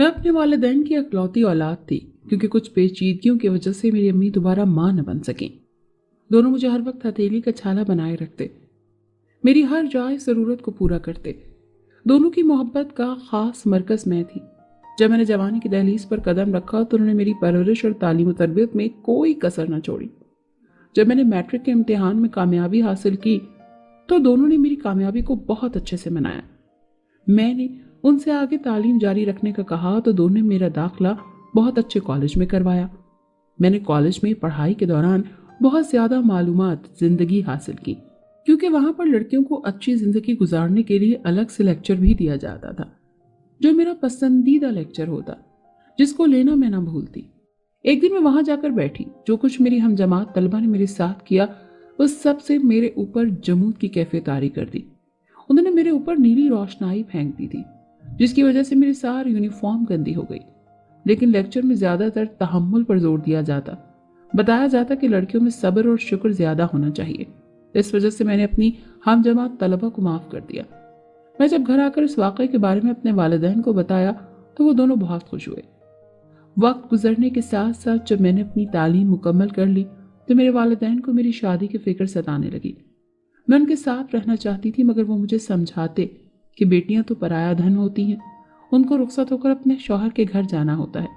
मैं अपने वालिदैन की इकलौती औलाद थी, क्योंकि कुछ पेचीदगियों की वजह से मेरी अम्मी दोबारा माँ न बन सकी। दोनों मुझे हर वक्त हथेली का छाला बनाए रखते, मेरी हर जायज़ ज़रूरत को पूरा करते। दोनों की मोहब्बत का खास मरकज़ मैं थी। जब मैंने जवानी की दहलीज पर कदम रखा तो उन्होंने मेरी परवरिश और तालीम और तरबियत में कोई कसर न छोड़ी। जब मैंने मैट्रिक के इम्तिहान में कामयाबी हासिल की तो दोनों ने मेरी कामयाबी को बहुत अच्छे से मनाया। मैंने उनसे आगे तालीम जारी रखने का कहा तो दोनों ने मेरा दाखिला बहुत अच्छे कॉलेज में करवाया। मैंने कॉलेज में पढ़ाई के दौरान बहुत ज़्यादा मालूमात ज़िंदगी हासिल की, क्योंकि वहाँ पर लड़कियों को अच्छी ज़िंदगी गुजारने के लिए अलग से लेक्चर भी दिया जाता था, जो मेरा पसंदीदा लेक्चर होता, जिसको लेना मैं ना भूलती। एक दिन मैं वहाँ जाकर बैठी। जो कुछ मेरी हम जमात तलबा ने मेरे साथ किया उस सब से मेरे ऊपर जमूद की कैफियत तारी कर दी। उन्होंने मेरे ऊपर नीली रोशनाई फेंक दी थी, जिसकी वजह से मेरी सारी यूनिफॉर्म गंदी हो गई। लेकिन लेक्चर में ज़्यादातर तहम्मुल पर जोर दिया जाता। बताया जाता कि लड़कियों में सब्र और शुक्र ज़्यादा होना चाहिए। इस वजह से मैंने अपनी हम जमात तलबा को माफ़ कर दिया। मैं जब घर आकर इस वाक़े के बारे में अपने वालिदैन को बताया तो वो दोनों बहुत खुश हुए। वक्त गुजरने के साथ साथ जब मैंने अपनी तालीम मुकम्मल कर ली तो मेरे वालिदैन को मेरी शादी की फिक्र सताने लगी। मैं उनके साथ रहना चाहती थी, मगर वो मुझे समझाते कि बेटियां तो पराया धन होती हैं, उनको रुखसत होकर अपने शौहर के घर जाना होता है।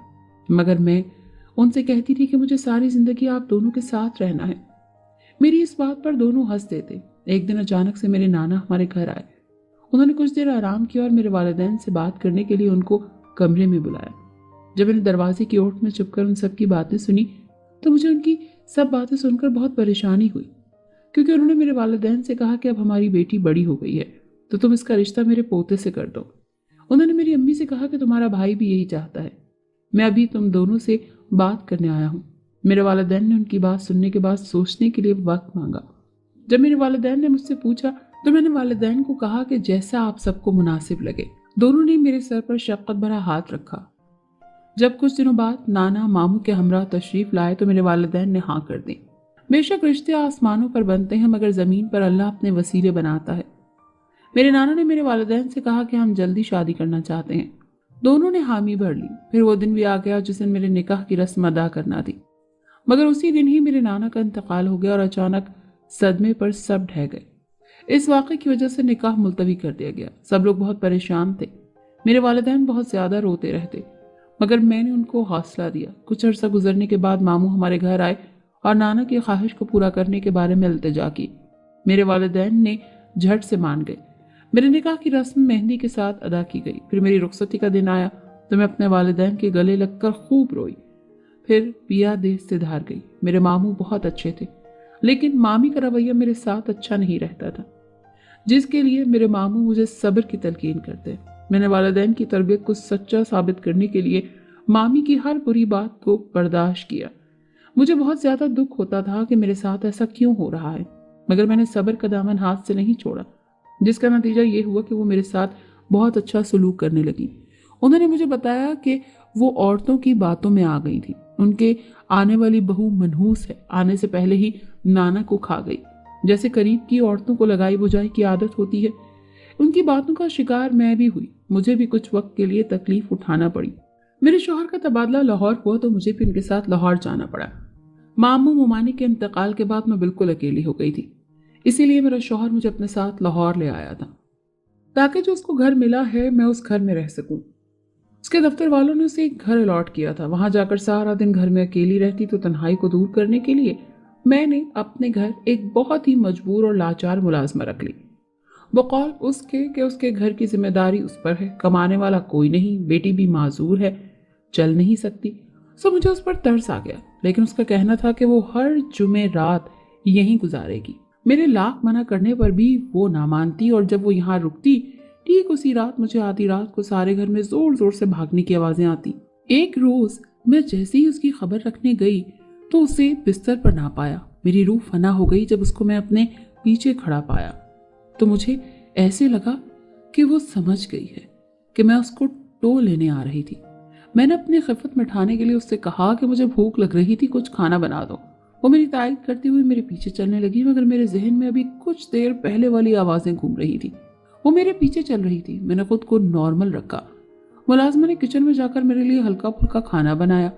मगर मैं उनसे कहती थी कि मुझे सारी जिंदगी आप दोनों के साथ रहना है। मेरी इस बात पर दोनों हंस देते। एक दिन अचानक से मेरे नाना हमारे घर आए। उन्होंने कुछ देर आराम किया और मेरे वालिदैन से बात करने के लिए उनको कमरे में बुलाया। जब मैंने दरवाजे की ओट में छुपकर उन सब की बातें सुनी तो मुझे उनकी सब बातें सुनकर बहुत परेशानी हुई, क्योंकि उन्होंने मेरे वालिदैन से कहा कि अब हमारी बेटी बड़ी हो गई है तो तुम इसका रिश्ता मेरे पोते से कर दो। उन्होंने मेरी अम्मी से कहा कि तुम्हारा भाई भी यही चाहता है। मैं अभी तुम दोनों से बात करने आया हूँ। मेरे वालिदैन ने उनकी बात सुनने के बाद सोचने के लिए वक्त मांगा। जब मेरे वालिदैन ने मुझसे पूछा तो मैंने वालिदैन को कहा कि जैसा आप सबको मुनासिब लगे। दोनों ने मेरे सर पर शफ़क़त भरा हाथ रखा। जब कुछ दिनों बाद नाना मामू के हमरा तशरीफ लाए तो मेरे वालिदैन ने हाँ कर दी। बेशक रिश्ते आसमानों पर बनते हैं, मगर ज़मीन पर अल्लाह अपने वसीले बनाता है। मेरे नाना ने मेरे वालिदैन से कहा कि हम जल्दी शादी करना चाहते हैं। दोनों ने हामी भर ली। फिर वो दिन भी आ गया जिस दिन मेरे निकाह की रस्म अदा करना थी, मगर उसी दिन ही मेरे नाना का इंतकाल हो गया और अचानक सदमे पर सब ढह गए। इस वाक़े की वजह से निकाह मुलतवी कर दिया गया। सब लोग बहुत परेशान थे। मेरे वालिदैन बहुत ज़्यादा रोते रहते, मगर मैंने उनको हौसला दिया। कुछ अर्सा गुजरने के बाद मामू हमारे घर आए और नाना की ख्वाहिश को पूरा करने के बारे में इल्तिजा की। मेरे वालिदैन ने झट से मान गए। मेरे निकाह की रस्म मेहंदी के साथ अदा की गई। फिर मेरी रुखसती का दिन आया तो मैं अपने वालिदैन के गले लगकर खूब रोई। फिर पिया देश से धार गई। मेरे मामू बहुत अच्छे थे, लेकिन मामी का रवैया मेरे साथ अच्छा नहीं रहता था, जिसके लिए मेरे मामू मुझे सब्र की तलकीन करते। मैंने वालिदैन की तरबियत को सच्चा साबित करने के लिए मामी की हर बुरी बात को बर्दाश्त किया। मुझे बहुत ज़्यादा दुख होता था कि मेरे साथ ऐसा क्यों हो रहा है, मगर मैंने सब्र का दामन हाथ से नहीं छोड़ा, जिसका नतीजा ये हुआ कि वो मेरे साथ बहुत अच्छा सलूक करने लगी। उन्होंने मुझे बताया कि वो औरतों की बातों में आ गई थी। उनके आने वाली बहू मनहूस है, आने से पहले ही नाना को खा गई। जैसे करीब की औरतों को लगाई बुझाई की आदत होती है, उनकी बातों का शिकार मैं भी हुई। मुझे भी कुछ वक्त के लिए तकलीफ उठाना पड़ी। मेरे शौहर का तबादला लाहौर हुआ तो मुझे भी उनके साथ लाहौर जाना पड़ा। मामू मुमानी के इंतकाल के बाद मैं बिल्कुल अकेली हो गई थी, इसीलिए मेरा शौहर मुझे अपने साथ लाहौर ले आया था, ताकि जो उसको घर मिला है मैं उस घर में रह सकूं। उसके दफ्तर वालों ने उसे एक घर अलॉट किया था। वहां जाकर सारा दिन घर में अकेली रहती तो तन्हाई को दूर करने के लिए मैंने अपने घर एक बहुत ही मजबूर और लाचार मुलाजमा रख ली, बकौल उसके कि उसके घर की जिम्मेदारी उस पर है। कमाने वाला कोई नहीं, बेटी भी माजूर है, चल नहीं सकती। सो मुझे उस पर तरस आ गया, लेकिन उसका कहना था कि वो हर जुमे रात यहीं गुजारेगी। मेरे लाख मना करने पर भी वो ना मानती, और जब वो यहाँ रुकती ठीक उसी रात मुझे आधी रात को सारे घर में जोर जोर से भागने की आवाजें आती। एक रोज मैं जैसे ही उसकी खबर रखने गई तो उसे बिस्तर पर ना पाया। मेरी रूह फना हो गई जब उसको मैं अपने पीछे खड़ा पाया, तो मुझे ऐसे लगा कि वो समझ गई है कि मैं उसको टो लेने आ रही थी। मैंने अपनी खिफत मिटाने के लिए उससे कहा कि मुझे भूख लग रही थी, कुछ खाना बना दो। वो मेरी तायद करती हुई मेरे पीछे चलने लगी, मगर मेरे जहन में अभी कुछ देर पहले वाली आवाजें घूम रही थी। वो मेरे पीछे चल रही थी। मैंने खुद को नॉर्मल रखा मुलाजमा ने किचन में जाकर मेरे लिए हल्का फुल्का खाना बनाया,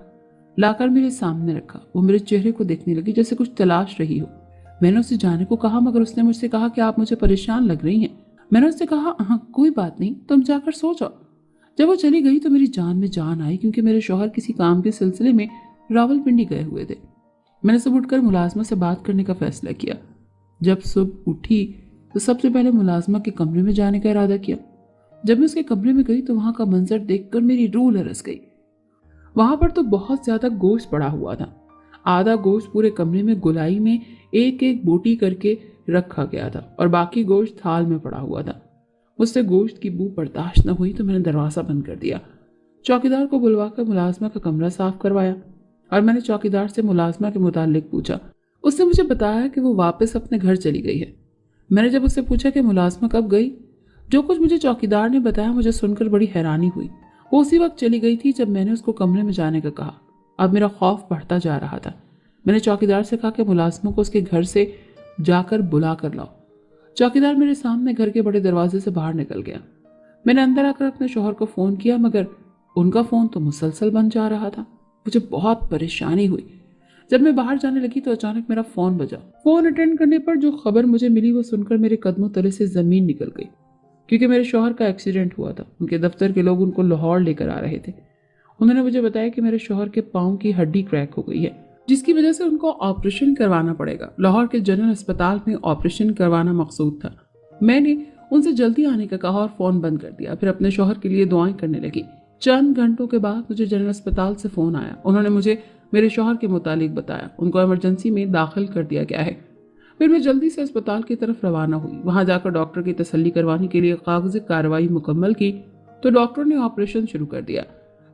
लाकर मेरे सामने रखा। वो मेरे चेहरे को देखने लगी जैसे कुछ तलाश रही हो। मैंने उससे जाने को कहा, मगर उसने मुझसे कहा कि आप मुझे परेशान लग रही हैं। मैंने उससे कहा, हाँ कोई बात नहीं, तुम जाकर सो जाओ। जब वो चली गई तो मेरी जान में जान आई, क्योंकि मेरे शौहर किसी काम के सिलसिले में रावलपिंडी गए हुए थे। मैंने सुबह उठकर मुलाजमा से बात करने का फैसला किया। जब सुबह उठी तो सबसे पहले मुलाजमा के कमरे में जाने का इरादा किया। जब मैं उसके कमरे में गई तो वहां का मंजर देखकर मेरी रूह लरस गई। वहां पर तो बहुत ज्यादा गोश्त पड़ा हुआ था। आधा गोश्त पूरे कमरे में गोलाई में एक एक बोटी करके रखा गया था और बाकी गोश्त थाल में पड़ा हुआ था। मुझसे गोश्त की बू बर्दाश्त न हुई तो मैंने दरवाज़ा बंद कर दिया। चौकीदार को बुलवाकर मुलाजमा का कमरा साफ करवाया और मैंने चौकीदार से मुलाजमा के मुतालिक पूछा। उसने मुझे बताया कि वो वापस अपने घर चली गई है। मैंने जब उससे पूछा कि मुलाजमा कब गई, जो कुछ मुझे चौकीदार ने बताया मुझे सुनकर बड़ी हैरानी हुई। वो उसी वक्त चली गई थी जब मैंने उसको कमरे में जाने का कहा। अब मेरा खौफ बढ़ता जा रहा था। मैंने चौकीदार से कहा कि मुलाजमा को उसके घर से जाकर बुला कर लाओ। चौकीदार मेरे सामने घर के बड़े दरवाजे से बाहर निकल गया। मैंने अंदर आकर अपने शौहर को फ़ोन किया, मगर उनका फ़ोन तो मुसलसल बंद जा रहा था। मुझे बहुत परेशानी हुई। जब मैं बाहर जाने लगी तो अचानक मेरा फ़ोन बजा। फ़ोन अटेंड करने पर जो खबर मुझे मिली वो सुनकर मेरे कदमों तले से ज़मीन निकल गई, क्योंकि मेरे शौहर का एक्सीडेंट हुआ था। उनके दफ्तर के लोग उनको लाहौर लेकर आ रहे थे। उन्होंने मुझे बताया कि मेरे शौहर के पाँव की हड्डी क्रैक हो गई है, जिसकी वजह से उनको ऑपरेशन करवाना पड़ेगा। लाहौर के जनरल अस्पताल में ऑपरेशन करवाना मकसूद था। मैंने उनसे जल्दी आने का कहा और फ़ोन बंद कर दिया। फिर अपने शौहर के लिए दुआएं करने लगी। चंद घंटों के बाद मुझे जनरल अस्पताल से फ़ोन आया। उन्होंने मुझे मेरे शौहर के मुतालिक बताया उनको इमरजेंसी में दाखिल कर दिया गया है। फिर मैं जल्दी से अस्पताल की तरफ रवाना हुई। वहां जाकर डॉक्टर की तसल्ली करवाने के लिए कागजी कार्रवाई मुकम्मल की तो डॉक्टर ने ऑपरेशन शुरू कर दिया।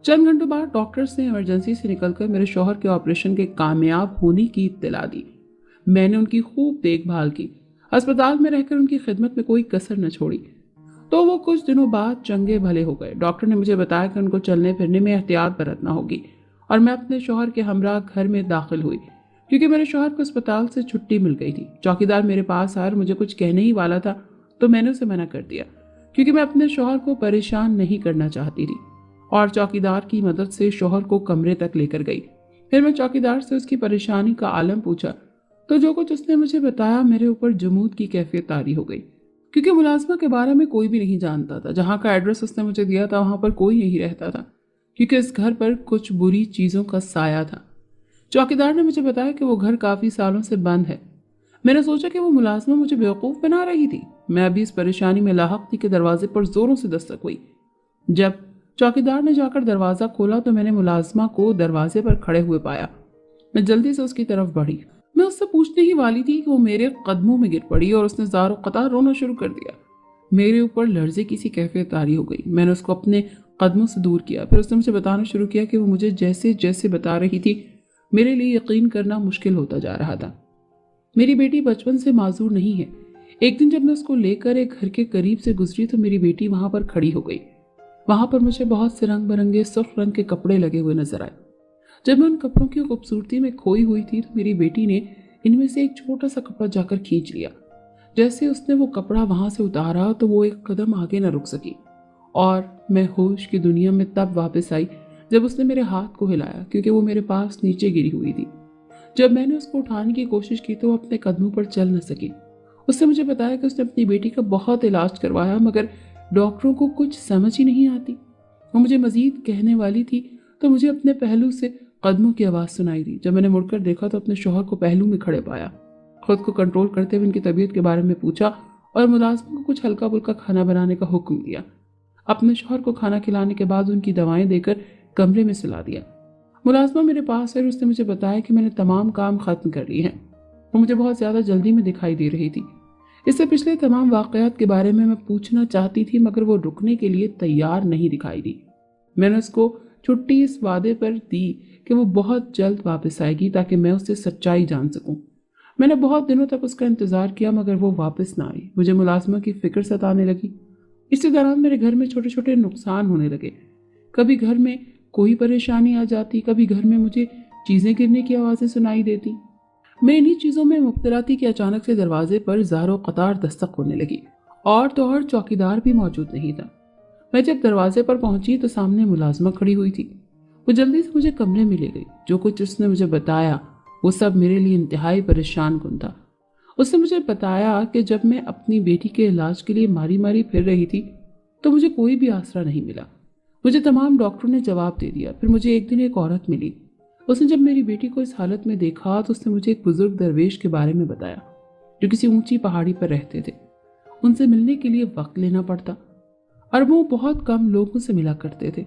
चंद घंटों बाद डॉक्टर्स ने इमरजेंसी से निकलकर मेरे शौहर के ऑपरेशन के कामयाब होने की इत्तला दी। मैंने उनकी खूब देखभाल की। अस्पताल में रहकर उनकी खिदमत में कोई कसर न छोड़ी। तो वो कुछ दिनों बाद चंगे भले हो गए। डॉक्टर ने मुझे बताया कि उनको चलने फिरने में एहतियात बरतना होगी और मैं अपने शौहर के हमरा घर में दाखिल हुई, क्योंकि मेरे शौहर को अस्पताल से छुट्टी मिल गई थी। चौकीदार मेरे पास आकर मुझे कुछ कहने ही वाला था तो मैंने उसे मना कर दिया, क्योंकि मैं अपने शौहर को परेशान नहीं करना चाहती थी, और चौकीदार की मदद से शौहर को कमरे तक लेकर गई। फिर मैं चौकीदार से उसकी परेशानी का आलम पूछा तो जो कुछ उसने मुझे बताया मेरे ऊपर जमूद की कैफियत तारी हो गई, क्योंकि मुलाजमा के बारे में कोई भी नहीं जानता था। जहाँ का एड्रेस उसने मुझे दिया था वहाँ पर कोई नहीं रहता था, क्योंकि इस घर पर कुछ बुरी चीज़ों का साया था। चौकीदार ने मुझे बताया कि वो घर काफ़ी सालों से बंद है। मैंने सोचा कि वो मुलाजमा मुझे बेवकूफ़ बना रही थी। मैं अभी इस परेशानी में लाहक थी कि दरवाजे पर ज़ोरों से दस्तक हुई। जब चौकीदार ने जाकर दरवाज़ा खोला तो मैंने मुलाजमा को दरवाजे पर खड़े हुए पाया। मैं जल्दी से उसकी तरफ बढ़ी। मैं उससे पूछने ही वाली थी कि वो मेरे कदमों में गिर पड़ी और उसने ज़ारो कतार रोना शुरू कर दिया। मेरे ऊपर लर्जे की सी कैफियत तारी हो गई। मैंने उसको अपने कदमों से दूर किया। फिर उसने मुझे बताना शुरू किया कि वो मुझे जैसे जैसे बता रही थी मेरे लिए यकीन करना मुश्किल होता जा रहा था। मेरी बेटी बचपन से माजूर नहीं है। एक दिन जब मैं उसको लेकर एक घर के करीब से गुजरी तो मेरी बेटी वहां पर खड़ी हो गई। वहां पर मुझे बहुत से रंग बिरंगे सुर्ख रंग के कपड़े लगे हुए नजर आए। जब मैं उन कपड़ों की खूबसूरती में खोई हुई थी तो मेरी बेटी ने इनमें से एक छोटा सा कपड़ा जाकर खींच लिया। जैसे उसने वो कपड़ा वहां से उतारा तो वो एक कदम आगे न रुक सकी, और मैं होश की दुनिया में तब वापस आई जब उसने मेरे हाथ को हिलाया, क्योंकि वो मेरे पास नीचे गिरी हुई थी। जब मैंने उसको उठाने की कोशिश की तो वो अपने कदमों पर चल न सकी। उसने मुझे बताया कि उसने अपनी बेटी का बहुत इलाज करवाया, मगर डॉक्टरों को कुछ समझ ही नहीं आती। वो मुझे मजीद कहने वाली थी तो मुझे अपने पहलू से कदमों की आवाज़ सुनाई दी। जब मैंने मुड़कर देखा तो अपने शौहर को पहलू में खड़े पाया। खुद को कंट्रोल करते हुए उनकी तबीयत के बारे में पूछा और मुलाजमा को कुछ हल्का फुल्का खाना बनाने का हुक्म दिया। अपने शौहर को खाना खिलाने के बाद उनकी दवाएं देकर कमरे में सुला दिया। मुलाजमा मेरे पास है और उसने मुझे बताया कि मैंने तमाम काम खत्म कर लिए हैं। वो मुझे बहुत ज़्यादा जल्दी में दिखाई दे रही थी। इससे पिछले तमाम वाक़यात के बारे में मैं पूछना चाहती थी, मगर वो रुकने के लिए तैयार नहीं दिखाई दी। मैंने उसको छुट्टी इस वादे पर दी कि वो बहुत जल्द वापस आएगी ताकि मैं उससे सच्चाई जान सकूं। मैंने बहुत दिनों तक उसका इंतज़ार किया, मगर वो वापस ना आई। मुझे मुलाजमा की फिक्र सताने लगी। इसी दौरान मेरे घर में छोटे छोटे नुकसान होने लगे। कभी घर में कोई परेशानी आ जाती, कभी घर में मुझे चीज़ें गिरने की आवाज़ें सुनाई देती। मैं इन्हीं चीज़ों में मुब्तला थी कि अचानक से दरवाजे पर ज़ारो कतार दस्तक होने लगी, और तो और चौकीदार भी मौजूद नहीं था। मैं जब दरवाजे पर पहुंची तो सामने मुलाजिमा खड़ी हुई थी। वो जल्दी से मुझे कमरे में ले गई। जो कुछ उसने मुझे बताया वो सब मेरे लिए इंतहाई परेशान कुन था। उसने मुझे बताया कि जब मैं अपनी बेटी के इलाज के लिए मारी मारी फिर रही थी तो मुझे कोई भी आसरा नहीं मिला। मुझे तमाम डॉक्टरों ने जवाब दे दिया। फिर मुझे एक दिन एक औरत मिली। उसने जब मेरी बेटी को इस हालत में देखा तो उसने मुझे एक बुजुर्ग दरवेश के बारे में बताया जो किसी ऊंची पहाड़ी पर रहते थे। उनसे मिलने के लिए वक्त लेना पड़ता और वो बहुत कम लोगों से मिला करते थे।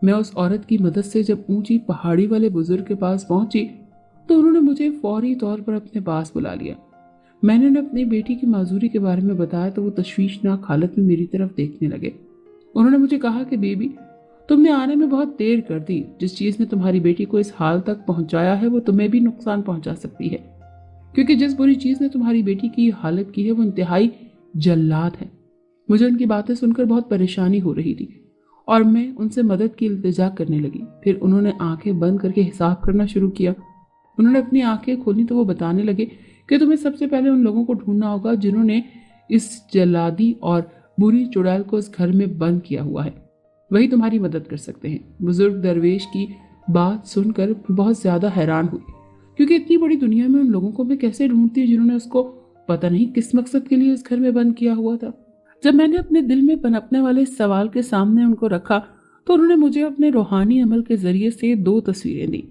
मैं उस औरत की मदद से जब ऊंची पहाड़ी वाले बुजुर्ग के पास पहुंची तो उन्होंने मुझे फौरी तौर पर अपने पास बुला लिया। मैंने उन्हें अपनी बेटी की माजूरी के बारे में बताया तो वो तशवीशनाक हालत में मेरी तरफ देखने लगे। उन्होंने मुझे कहा कि बेबी, तुमने आने में बहुत देर कर दी। जिस चीज ने तुम्हारी बेटी को इस हाल तक पहुंचाया है वो तुम्हें भी नुकसान पहुंचा सकती है, क्योंकि जिस बुरी चीज ने तुम्हारी बेटी की हालत की है वो इंतहाई जल्लाद है। मुझे उनकी बातें सुनकर बहुत परेशानी हो रही थी और मैं उनसे मदद की इल्तिजा करने लगी। फिर उन्होंने आंखें बंद करके हिसाब करना शुरू किया। उन्होंने अपनी आंखें खोली तो वो बताने लगे कि तुम्हें सबसे पहले उन लोगों को ढूंढना होगा जिन्होंने इस जल्लादी और बुरी चुड़ैल को इस घर में बंद किया हुआ है। वही तुम्हारी मदद कर सकते हैं। बुजुर्ग दरवेश की बात सुनकर बहुत ज्यादा हैरान हुई, क्योंकि इतनी बड़ी दुनिया में उन लोगों को मैं कैसे ढूंढती जिन्होंने उसको पता नहीं किस मकसद के लिए इस घर में बंद किया हुआ था। जब मैंने अपने दिल में पनपने वाले इस सवाल के सामने उनको रखा तो उन्होंने मुझे अपने रूहानी अमल के जरिए से 2 तस्वीरें दी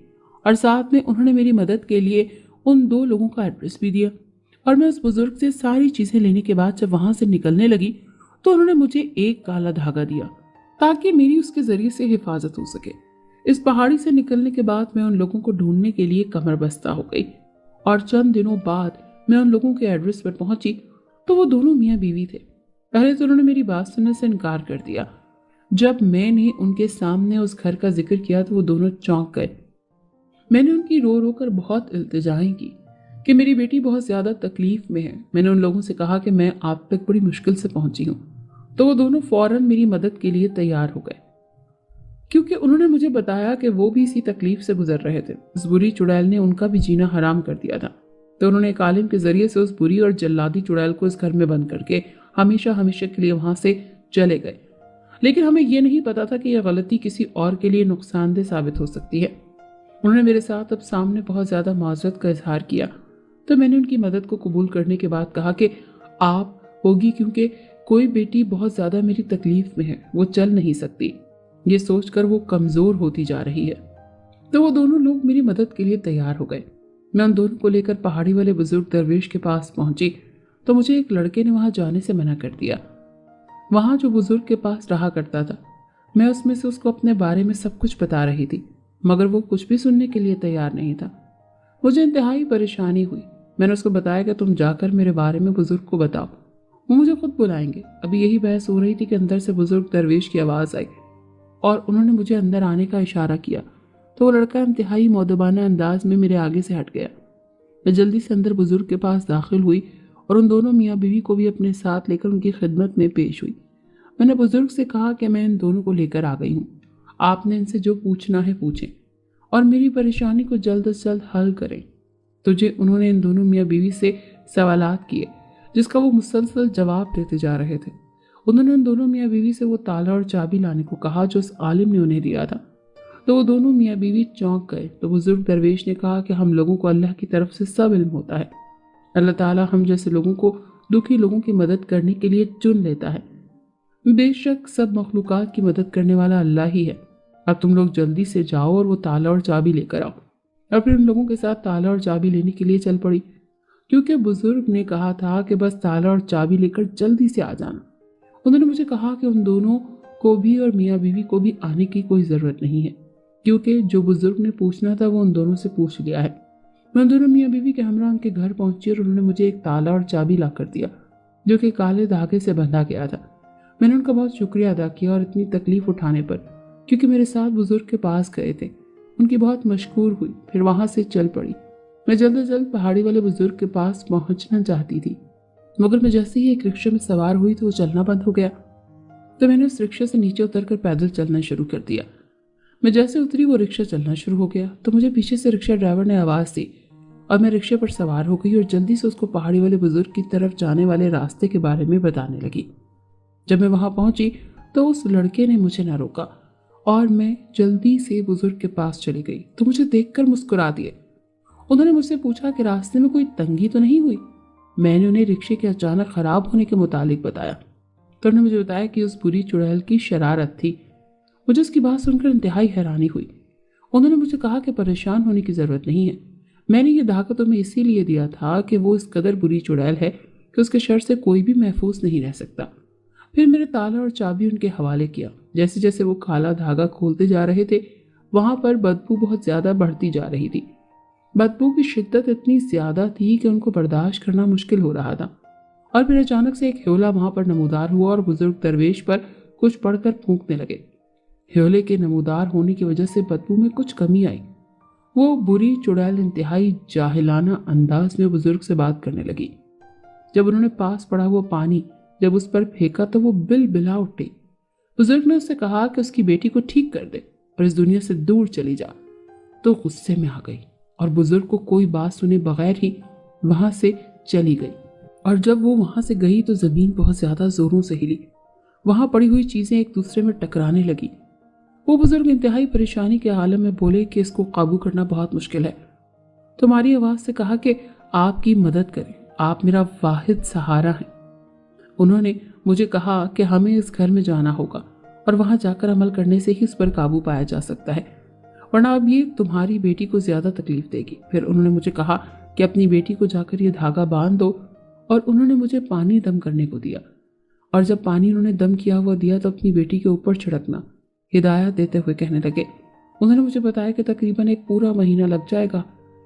और साथ में उन्होंने मेरी मदद के लिए उन 2 लोगों का एड्रेस भी दिया। और मैं उस बुजुर्ग से सारी चीजें लेने के बाद जब वहां से निकलने लगी तो उन्होंने मुझे एक काला धागा दिया ताकि मेरी उसके जरिए से हिफाजत हो सके। इस पहाड़ी से निकलने के बाद मैं उन लोगों को ढूंढने के लिए कमर बस्ता हो गई और चंद दिनों बाद मैं उन लोगों के एड्रेस पर पहुंची तो वो दोनों मियाँ बीवी थे। पहले तो उन्होंने मेरी बात सुनने से इनकार कर दिया। जब मैंने उनके सामने उस घर का जिक्र किया तो वो दोनों चौंक गए। मैंने उनकी रो रो कर बहुत इल्तिजाएं की कि मेरी बेटी बहुत ज्यादा तकलीफ में है। मैंने उन लोगों से कहा कि मैं आप तक बड़ी मुश्किल से पहुंची हूँ, तो वो दोनों फौरन मेरी मदद के लिए तैयार हो गए, क्योंकि उन्होंने मुझे बताया कि वो भी इसी तकलीफ से गुजर रहे थे। उस बुरी चुड़ैल ने उनका भी जीना हराम कर दिया था, तो उन्होंने एक आलिम के जरिए से उस बुरी और जल्लादी चुड़ैल को इस घर में बंद करके हमेशा हमेशा के लिए वहां से चले गए। लेकिन हमें यह नहीं पता था कि यह गलती किसी और के लिए नुकसानदेह साबित हो सकती है। उन्होंने मेरे साथ अब सामने बहुत ज्यादा माजरत का इजहार किया, तो मैंने उनकी मदद को कबूल करने के बाद कहा कि आप होगी, क्योंकि कोई बेटी बहुत ज्यादा मेरी तकलीफ में है, वो चल नहीं सकती। ये सोचकर वो कमजोर होती जा रही है। तो वो दोनों लोग मेरी मदद के लिए तैयार हो गए। मैं उन दोनों को लेकर पहाड़ी वाले बुजुर्ग दरवेश के पास पहुंची तो मुझे एक लड़के ने वहां जाने से मना कर दिया। वहां जो बुजुर्ग के पास रहा करता था, मैं उसमें से उसको अपने बारे में सब कुछ बता रही थी, मगर वो कुछ भी सुनने के लिए तैयार नहीं था। मुझे इंतहाई परेशानी हुई। मैंने उसको बताया कि तुम जाकर मेरे बारे में बुजुर्ग को बताओ, वो मुझे खुद बुलाएंगे। अभी यही बहस हो रही थी कि अंदर से बुजुर्ग दरवेश की आवाज आई और उन्होंने मुझे अंदर आने का इशारा किया, तो वो लड़का इंतहाई मौदबाना अंदाज में मेरे आगे से हट गया। मैं जल्दी से अंदर बुजुर्ग के पास दाखिल हुई और उन दोनों मियाँ बीवी को भी अपने साथ लेकर उनकी खिदमत में पेश हुई। मैंने बुजुर्ग से कहा कि मैं इन दोनों को लेकर आ गई हूँ, आपने इनसे जो पूछना है पूछें और मेरी परेशानी को जल्द से जल्द हल करें। तुझे उन्होंने इन दोनों मियाँ बीवी से सवालात किए, जिसका वो मुसलसल जवाब देते जा रहे थे। उन्होंने उन दोनों मियाँ बीवी से वो ताला और चाबी लाने को कहा जो उस आलिम ने उन्हें दिया था, तो वो दोनों मियाँ बीवी चौंक गए। तो बुजुर्ग दरवेश ने कहा कि हम लोगों को अल्लाह की तरफ से सब इल्म होता है। अल्लाह ताला हम जैसे लोगों को दुखी लोगों की मदद करने के लिए चुन लेता है। बेशक सब मखलूकात की मदद करने वाला अल्लाह ही है। अब तुम लोग जल्दी से जाओ और वो ताला और चाबी लेकर आओ। और फिर उन लोगों के साथ ताला और चाबी लेने के लिए चल पड़ी, क्योंकि बुजुर्ग ने कहा था कि बस ताला और चाबी लेकर जल्दी से आ जाना। उन्होंने मुझे कहा कि उन दोनों को भी और मियाँ बीवी को भी आने की कोई ज़रूरत नहीं है, क्योंकि जो बुजुर्ग ने पूछना था वो उन दोनों से पूछ लिया है। मैं उन दोनों मियाँ बीवी के हमरा उनके घर पहुंची और उन्होंने मुझे एक ताला और चाबी ला कर दिया जो कि काले धागे से बंधा गया था। मैंने उनका बहुत शुक्रिया अदा किया और इतनी तकलीफ उठाने पर, क्योंकि मेरे साथ बुजुर्ग के पास गए थे, उनकी बहुत मशकूर हुई। फिर वहां से चल पड़ी। मैं जल्द से जल्द पहाड़ी वाले बुजुर्ग के पास पहुंचना चाहती थी, मगर मैं जैसे ही एक रिक्शे में सवार हुई तो वो चलना बंद हो गया। तो मैंने उस रिक्शे से नीचे उतरकर पैदल चलना शुरू कर दिया। मैं जैसे उतरी वो रिक्शा चलना शुरू हो गया, तो मुझे पीछे से रिक्शा ड्राइवर ने आवाज़ दी और मैं रिक्शे पर सवार हो गई और जल्दी से उसको पहाड़ी वाले बुजुर्ग की तरफ जाने वाले रास्ते के बारे में बताने लगी। जब मैं वहां पहुंची तो उस लड़के ने मुझे न रोका और मैं जल्दी से बुजुर्ग के पास चली गई तो मुझे देखकर मुस्कुरा दिए। उन्होंने मुझसे पूछा कि रास्ते में कोई तंगी तो नहीं हुई। मैंने उन्हें रिक्शे के अचानक खराब होने के मुतालिक बताया तो उन्होंने मुझे बताया कि उस बुरी चुड़ैल की शरारत थी। मुझे उसकी बात सुनकर इंतहाई हैरानी हुई। उन्होंने मुझे कहा कि परेशान होने की ज़रूरत नहीं है, मैंने ये धागा तुम्हें इसीलिए दिया था कि वो इस कदर बुरी चुड़ैल है कि उसके शर से कोई भी महफूज नहीं रह सकता। फिर मेरे ताला और चाबी उनके हवाले किया। जैसे जैसे वो काला धागा खोलते जा रहे थे वहां पर बदबू बहुत ज़्यादा बढ़ती जा रही थी। बदबू की शिद्दत इतनी ज़्यादा थी कि उनको बर्दाश्त करना मुश्किल हो रहा था। और फिर अचानक से एक ह्योला वहां पर नमूदार हुआ और बुजुर्ग दरवेश पर कुछ पढ़कर फूंकने लगे। ह्योले के नमूदार होने की वजह से बदबू में कुछ कमी आई। वो बुरी चुड़ैल इंतहाई जाहिलाना अंदाज में बुजुर्ग से बात करने लगी। जब उन्होंने पास पड़ा हुआ पानी जब उस पर फेंका तो वो बिल बिला उठी। बुजुर्ग ने उससे कहा कि उसकी बेटी को ठीक कर दे और इस दुनिया से दूर चली जा। तो गुस्से में आ गई और बुजुर्ग को कोई बात सुने बगैर ही वहां से चली गई। और जब वो वहां से गई तो जमीन बहुत ज्यादा जोरों से हिली। वहां पड़ी हुई चीजें एक दूसरे में टकराने लगी। वो बुजुर्ग इंतहाई परेशानी के आलम में बोले कि इसको काबू करना बहुत मुश्किल है। तुम्हारी आवाज से कहा कि आपकी मदद करें, आप मेरा वाहिद सहारा हैं। उन्होंने मुझे कहा कि हमें इस घर में जाना होगा और वहां जाकर अमल करने से ही उस पर काबू पाया जा सकता है, वरना अब ये तुम्हारी बेटी को ज्यादा तकलीफ देगी। फिर उन्होंने मुझे कहा कि अपनी बेटी को जाकर ये धागा बांध दो और उन्होंने मुझे पानी दम करने को दिया। और जब पानी उन्होंने दम किया हुआ दिया तो अपनी बेटी के ऊपर छिड़कना, हिदायत देते हुए कहने लगे। उन्होंने मुझे बताया कि तकरीबन एक पूरा महीना लग जाएगा।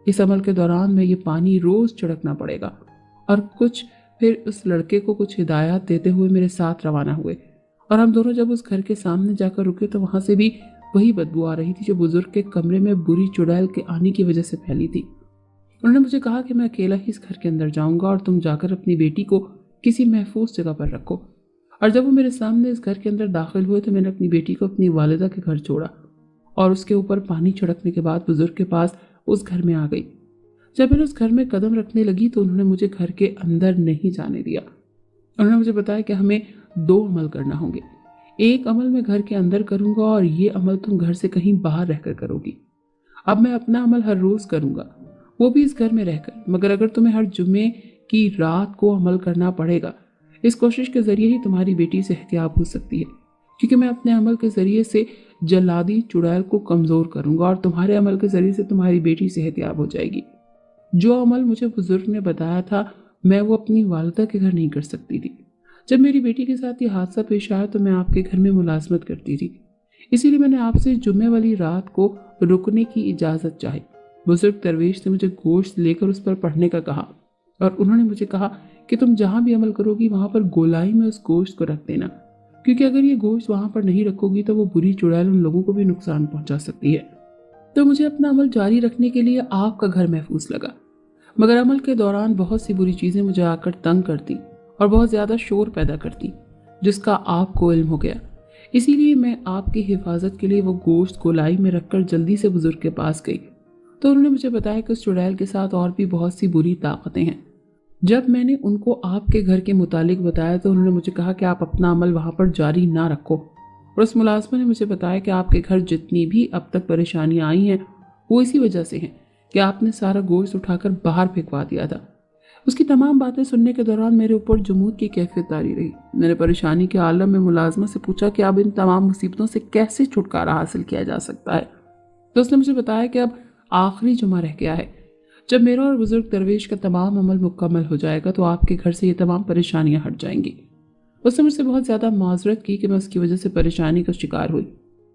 इस अमल के दौरान में ये पानी रोज छिड़कना पड़ेगा। और फिर उस लड़के को कुछ हिदायत देते हुए मेरे साथ रवाना हुए और हम दोनों जब उस घर के सामने जाकर रुके तो वहां से भी वही बदबू आ रही थी जो बुजुर्ग के कमरे में बुरी चुड़ैल के आने की वजह से फैली थी। उन्होंने मुझे कहा कि मैं अकेला ही इस घर के अंदर जाऊंगा और तुम जाकर अपनी बेटी को किसी महफूज जगह पर रखो। और जब वो मेरे सामने इस घर के अंदर दाखिल हुए तो मैंने अपनी बेटी को अपनी वालिदा के घर छोड़ा और उसके ऊपर पानी छिड़कने के बाद बुजुर्ग के पास उस घर में आ गई। जब मैंने उस घर में कदम रखने लगी तो उन्होंने मुझे घर के अंदर नहीं जाने दिया। उन्होंने मुझे बताया कि हमें 2 अमल करना होंगे। एक अमल मैं घर के अंदर करूंगा और ये अमल तुम घर से कहीं बाहर रहकर करोगी। अब मैं अपना अमल हर रोज करूंगा, वो भी इस घर में रहकर, मगर अगर तुम्हें हर जुम्मे की रात को अमल करना पड़ेगा, इस कोशिश के जरिए ही तुम्हारी बेटी सेहतियाब हो सकती है, क्योंकि मैं अपने अमल के जरिए से जल्लादी चुड़ैल को कमजोर करूंगा और तुम्हारे अमल के जरिए से तुम्हारी बेटी सेहतियाब हो जाएगी। जो अमल मुझे बुजुर्ग ने बताया था मैं वो अपनी वालिदा के घर नहीं कर सकती थी। जब मेरी बेटी के साथ ये हादसा पेश आया तो मैं आपके घर में मुलाजमत करती थी, इसीलिए मैंने आपसे जुम्मे वाली रात को रुकने की इजाज़त चाही। बुजुर्ग दरवेश ने मुझे गोश्त लेकर उस पर पढ़ने का कहा और उन्होंने मुझे कहा कि तुम जहाँ भी अमल करोगी वहाँ पर गोलाई में उस गोश्त को रख देना, क्योंकि अगर ये गोश्त वहाँ पर नहीं रखोगी तो वो बुरी चुड़ैल उन लोगों को भी नुकसान पहुँचा सकती है। तो मुझे अपना अमल जारी रखने के लिए आपका घर महफूज लगा, मगर अमल के दौरान बहुत सी बुरी चीज़ें मुझे आकर तंग करती और बहुत ज़्यादा शोर पैदा करती, जिसका आपको इल्म हो गया। इसीलिए मैं आपकी हिफाजत के लिए वो गोश्त गोलाई में रखकर जल्दी से बुजुर्ग के पास गई तो उन्होंने मुझे बताया कि उस चुड़ैल के साथ और भी बहुत सी बुरी ताकतें हैं। जब मैंने उनको आपके घर के मुतालिक बताया तो उन्होंने मुझे कहा कि आप अपना अमल वहाँ पर जारी ना रखो। और उस मुलाजमा ने मुझे बताया कि आपके घर जितनी भी अब तक परेशानियाँ आई हैं वो इसी वजह से हैं कि आपने सारा गोश्त उठाकर बाहर फेंकवा दिया था। उसकी तमाम बातें सुनने के दौरान मेरे ऊपर जुमूद की कैफियत तारी रही। मैंने परेशानी के आलम में मुलाजमा से पूछा कि अब इन तमाम मुसीबतों से कैसे छुटकारा हासिल किया जा सकता है। तो उसने मुझे बताया कि अब आखिरी जुमा रह गया है। जब मेरा और बुजुर्ग दरवेश का तमाम अमल मुकम्मल हो जाएगा तो आपके घर से ये तमाम परेशानियां हट जाएंगी। उसने मुझसे बहुत ज़्यादा माजरत की कि मैं उसकी वजह से परेशानी का शिकार हुई,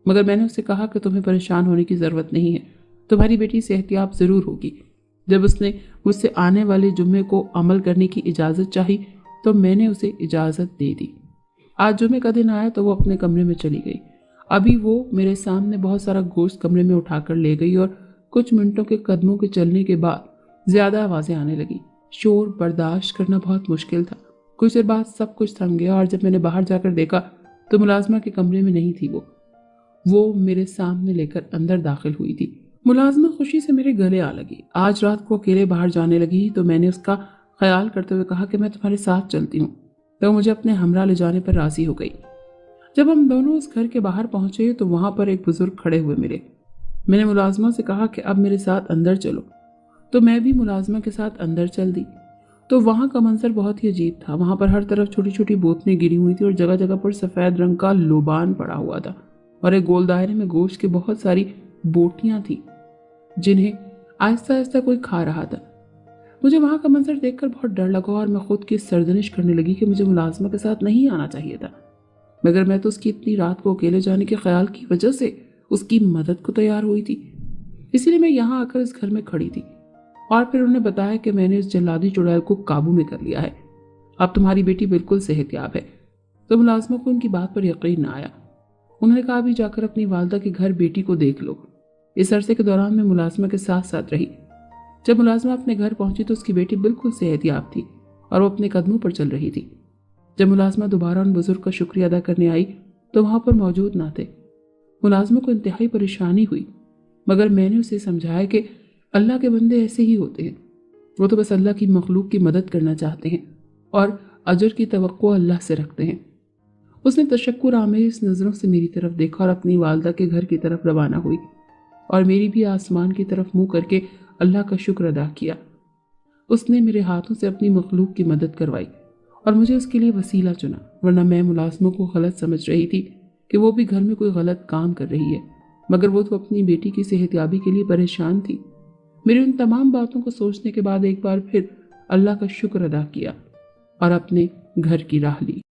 मगर मैंने उससे कहा कि तुम्हें परेशान होने की ज़रूरत नहीं है, तुम्हारी बेटी सेहतियाब ज़रूर होगी। जब उसने मुझसे आने वाले जुम्मे को अमल करने की इजाज़त चाही तो मैंने उसे इजाज़त दे दी। आज जुम्मे का दिन आया तो वो अपने कमरे में चली गई। अभी वो मेरे सामने बहुत सारा गोश्त कमरे में उठाकर ले गई और कुछ मिनटों के कदमों के चलने के बाद ज़्यादा आवाज़ें आने लगी। शोर बर्दाश्त करना बहुत मुश्किल था। कुछ देर बाद सब कुछ थम गया और जब मैंने बाहर जाकर देखा तो मुलाजमा के कमरे में नहीं थी। वो मेरे सामने लेकर अंदर दाखिल हुई थी। मुलाजमा खुशी से मेरे गले आ लगी। आज रात को अकेले बाहर जाने लगी तो मैंने उसका ख्याल करते हुए कहा कि मैं तुम्हारे साथ चलती हूँ, तो मुझे अपने हमरा ले जाने पर राजी हो गई। जब हम दोनों उस घर के बाहर पहुंचे तो वहां पर एक बुजुर्ग खड़े हुए मिले। मैंने मुलाजमा से कहा कि अब मेरे साथ अंदर चलो, तो मैं भी मुलाजमा के साथ अंदर चल दी। तो वहां का मंजर बहुत ही अजीब था। वहां पर हर तरफ छोटी छोटी बोतलें गिरी हुई थी और जगह जगह पर सफेद रंग का लोबान पड़ा हुआ था और एक गोल दायरे में गोश्त की बहुत सारी बोटियां थी जिन्हें आहिस्ता आहिस्ता कोई खा रहा था। मुझे वहां का मंजर देखकर बहुत डर लगा और मैं खुद की सरजनिश करने लगी कि मुझे मुलाजमा के साथ नहीं आना चाहिए था, मगर मैं तो उसकी इतनी रात को अकेले जाने के ख्याल की वजह से उसकी मदद को तैयार हुई थी। इसीलिए मैं यहाँ आकर इस घर में खड़ी थी और फिर उन्हें बताया कि मैंने इस जल्लादी चुड़ैल को काबू में कर लिया है, अब तुम्हारी बेटी बिल्कुल सेहतयाब है। तो मुलाजमा को उनकी बात पर यकीन न आया। उन्होंने कहा भी जाकर अपनी वालदा के घर बेटी को देख लो। इस अरसे के दौरान मैं मुलाजमा के साथ साथ रही। जब मुलाजमा अपने घर पहुंची तो उसकी बेटी बिल्कुल सेहतयाब थी और वो अपने कदमों पर चल रही थी। जब मुलाजमा दोबारा उन बुजुर्ग का शुक्रिया अदा करने आई तो वहां पर मौजूद ना थे। मुलाजमा को इंतहाई परेशानी हुई, मगर मैंने उसे समझाया कि अल्लाह के बंदे ऐसे ही होते हैं, वो तो बस अल्लाह की मखलूक की मदद करना चाहते हैं और अजर की तवक्को अल्लाह से रखते हैं। उसने तशक्कुर आमेज नज़रों से मेरी तरफ देखा और अपनी वालदा के घर की तरफ रवाना हुई और मेरी भी आसमान की तरफ मुंह करके अल्लाह का शुक्र अदा किया। उसने मेरे हाथों से अपनी मखलूक की मदद करवाई और मुझे उसके लिए वसीला चुना, वरना मैं मुलाजमों को गलत समझ रही थी कि वो भी घर में कोई गलत काम कर रही है, मगर वो तो अपनी बेटी की सेहतयाबी के लिए परेशान थी। मेरी उन तमाम बातों को सोचने के बाद एक बार फिर अल्लाह का शुक्र अदा किया और अपने घर की राह ली।